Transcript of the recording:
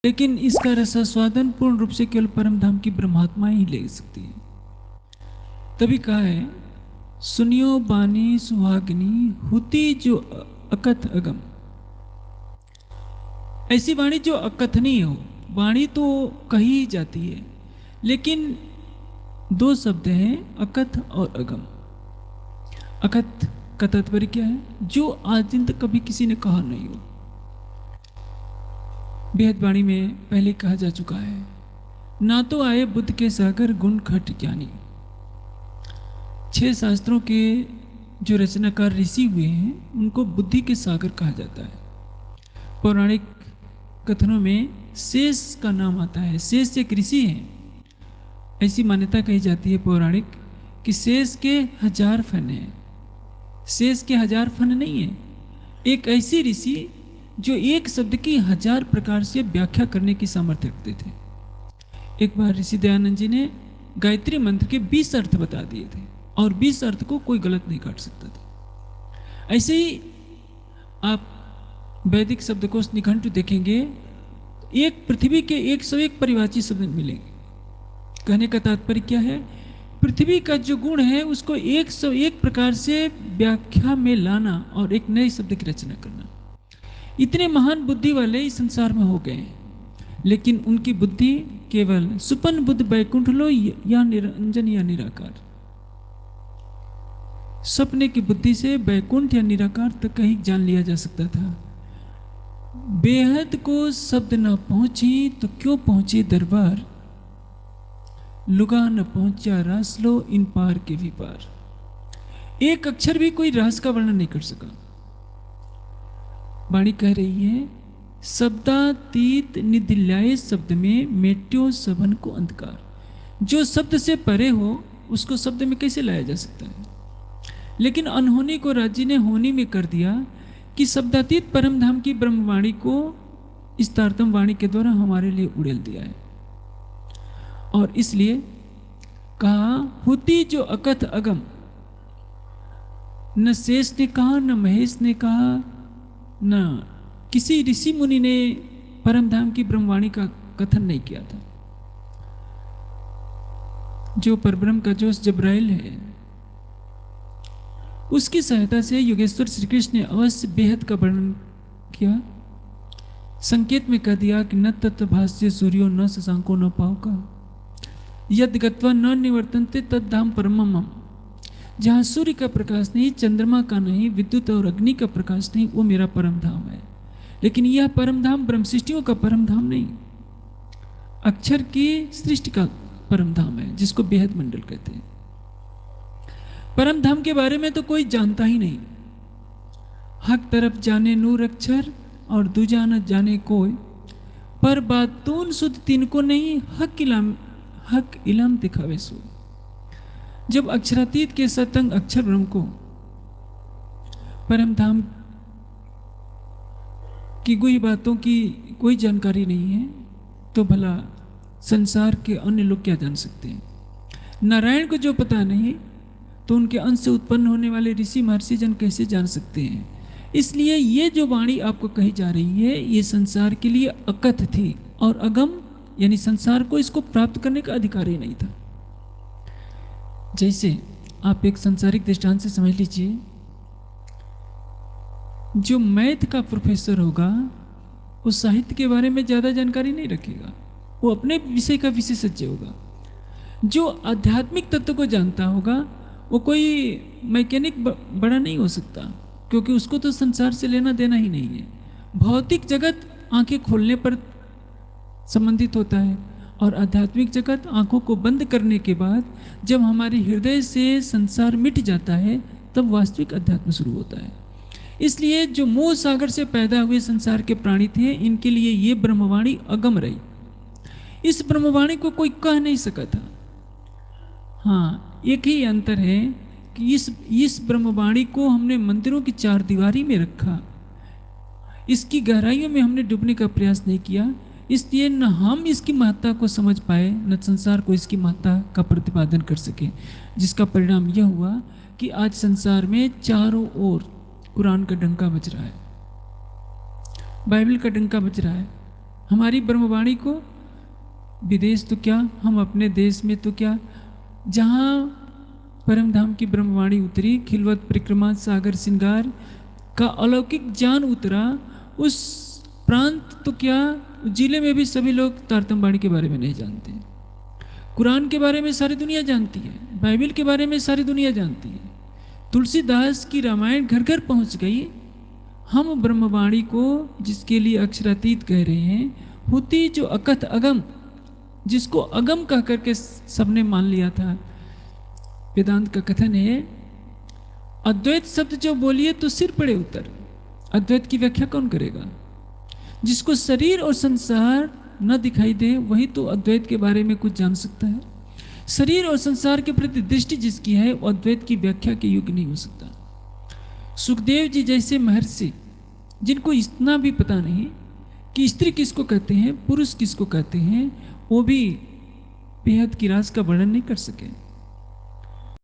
लेकिन इसका रसास्वादन पूर्ण रूप से केवल परम धाम की ब्रह्मात्मा ही ले सकती है। तभी कहा है, सुनियो बानी सुहागिनी हुती जो अकथ अगम। ऐसी वाणी जो अकथनीय हो। वाणी तो कही ही जाती है, लेकिन दो शब्द हैं, अकथ और अगम। अकथ का तात्पर्य क्या है? जो आज दिन तक कभी किसी ने कहा नहीं हो। बेहद वाणी में पहले कहा जा चुका है, ना तो आए बुद्ध के सागर गुण खट ज्ञानी। 6 शास्त्रों के जो रचनाकार ऋषि हुए हैं उनको बुद्धि के सागर कहा जाता है। पौराणिक कथनों में शेष का नाम आता है। शेष एक ऋषि हैं। ऐसी मान्यता कही जाती है पौराणिक कि शेष के 1000 फन हैं। शेष के 1000 फन नहीं है, एक ऐसी ऋषि जो एक शब्द की 1000 प्रकार से व्याख्या करने की सामर्थ्य रखते थे। एक बार ऋषि दयानंद जी ने गायत्री मंत्र के 20 अर्थ बता दिए थे और 20 अर्थ को कोई गलत नहीं काट सकता था। ऐसे ही आप वैदिक शब्दकोश निघंटु देखेंगे, एक पृथ्वी के 101 परिभाषी शब्द मिलेंगे। कहने का तात्पर्य क्या है? पृथ्वी का जो गुण है उसको 101 प्रकार से व्याख्या में लाना और एक नए शब्द की रचना करना। इतने महान बुद्धि वाले इस संसार में हो गए हैं, लेकिन उनकी बुद्धि केवल सुपन बुद्ध बैकुंठ लो या निरंजन या निराकार। सपने की बुद्धि से बैकुंठ या निराकार तक कहीं जान लिया जा सकता था। बेहद को शब्द न पहुंची तो क्यों पहुंचे दरबार, लुगा न पहुंचा रास लो इन पार के भी पार। एक अक्षर भी कोई रास का वर्णन नहीं कर सका। वाणी कह रही है, शब्दातीत निधिल्याए शब्द में मेट्यो सबन को अंधकार। जो शब्द से परे हो उसको शब्द में कैसे लाया जा सकता है? लेकिन अनहोनी को राज्य ने होनी में कर दिया कि शब्दातीत परम धाम की ब्रह्मवाणी को इस तारतम वाणी के द्वारा हमारे लिए उड़ेल दिया है। और इसलिए कहा, होती जो अकथ अगम। न शेष ने कहा, न महेश ने कहा, न किसी ऋषि मुनि ने परम धाम की ब्रह्मवाणी का कथन नहीं किया था। जो परब्रह्म का जोश जब्राइल है, उसकी सहायता से योगेश्वर श्री कृष्ण ने अवश्य बेहद का वर्णन किया। संकेत में कह दिया कि न तत्व भाष्य सूर्यो न शशांको न पावका यद गत्वा न निवर्तन्ते तद धाम परमम। जहाँ सूर्य का प्रकाश नहीं, चंद्रमा का नहीं, विद्युत और अग्नि का प्रकाश नहीं, वो मेरा परम धाम है। लेकिन यह परम धाम ब्रह्म सृष्टियों का परम धाम नहीं, अक्षर की सृष्टि का परम धाम है, जिसको बेहद मंडल कहते हैं। परम धाम के बारे में तो कोई जानता ही नहीं। हक तरफ जाने नूर अक्षर और दूजा न जाने कोई, पर बातून सुध तीन को नहीं, हक इलाम दिखावे सो। जब अक्षरातीत के सतंग अक्षर ब्रह्म को परम धाम की गुही बातों की कोई जानकारी नहीं है, तो भला संसार के अन्य लोग क्या जान सकते हैं? नारायण को जो पता नहीं, तो उनके अंश से उत्पन्न होने वाले ऋषि महर्षि जन कैसे जान सकते हैं? इसलिए ये जो वाणी आपको कही जा रही है, ये संसार के लिए अकथ थी और अगम, यानी संसार को इसको प्राप्त करने का अधिकार ही नहीं था। जैसे आप एक संसारिक दृष्टांत से समझ लीजिए, जो मैथ का प्रोफेसर होगा वो साहित्य के बारे में ज़्यादा जानकारी नहीं रखेगा, वो अपने विषय का विशेषज्ञ होगा। जो आध्यात्मिक तत्व को जानता होगा वो कोई मैकेनिक बड़ा नहीं हो सकता, क्योंकि उसको तो संसार से लेना देना ही नहीं है। भौतिक जगत आंखें खोलने पर संबंधित होता है, और आध्यात्मिक जगत आंखों को बंद करने के बाद जब हमारे हृदय से संसार मिट जाता है, तब वास्तविक अध्यात्म शुरू होता है। इसलिए जो मोह सागर से पैदा हुए संसार के प्राणी थे, इनके लिए ये ब्रह्मवाणी अगम रही। इस ब्रह्मवाणी को कोई कह नहीं सका था। हाँ, एक ही अंतर है कि इस ब्रह्मवाणी को हमने मंदिरों की 4 दीवारी में रखा, इसकी गहराइयों में हमने डूबने का प्रयास नहीं किया। इसलिए न हम इसकी महत्ता को समझ पाए, न संसार को इसकी महत्ता का प्रतिपादन कर सके, जिसका परिणाम यह हुआ कि आज संसार में चारों ओर कुरान का डंका बज रहा है, बाइबल का डंका बज रहा है। हमारी ब्रह्मवाणी को विदेश तो क्या, हम अपने देश में तो क्या, जहाँ परम धाम की ब्रह्मवाणी उतरी, खिलवत परिक्रमा सागर श्रृंगार का अलौकिक ज्ञान उतरा, उस प्रांत तो क्या, जिले में भी सभी लोग तारतम वाणी के बारे में नहीं जानते। कुरान के बारे में सारी दुनिया जानती है, बाइबल के बारे में सारी दुनिया जानती है, तुलसीदास की रामायण घर घर पहुंच गई। हम ब्रह्मवाणी को जिसके लिए अक्षरातीत कह रहे हैं, होती जो अकथ अगम, जिसको अगम कह करके सबने मान लिया था। वेदांत का कथन है, अद्वैत शब्द जो बोलिए तो सिर पड़े उतर। अद्वैत की व्याख्या कौन करेगा? जिसको शरीर और संसार न दिखाई दे वही तो अद्वैत के बारे में कुछ जान सकता है। शरीर और संसार के प्रति दृष्टि जिसकी है वो अद्वैत की व्याख्या के योग्य नहीं हो सकता। सुखदेव जी जैसे महर्षि, जिनको इतना भी पता नहीं कि स्त्री किसको कहते हैं, पुरुष किसको कहते हैं, वो भी बेहद की राज का वर्णन नहीं कर सके।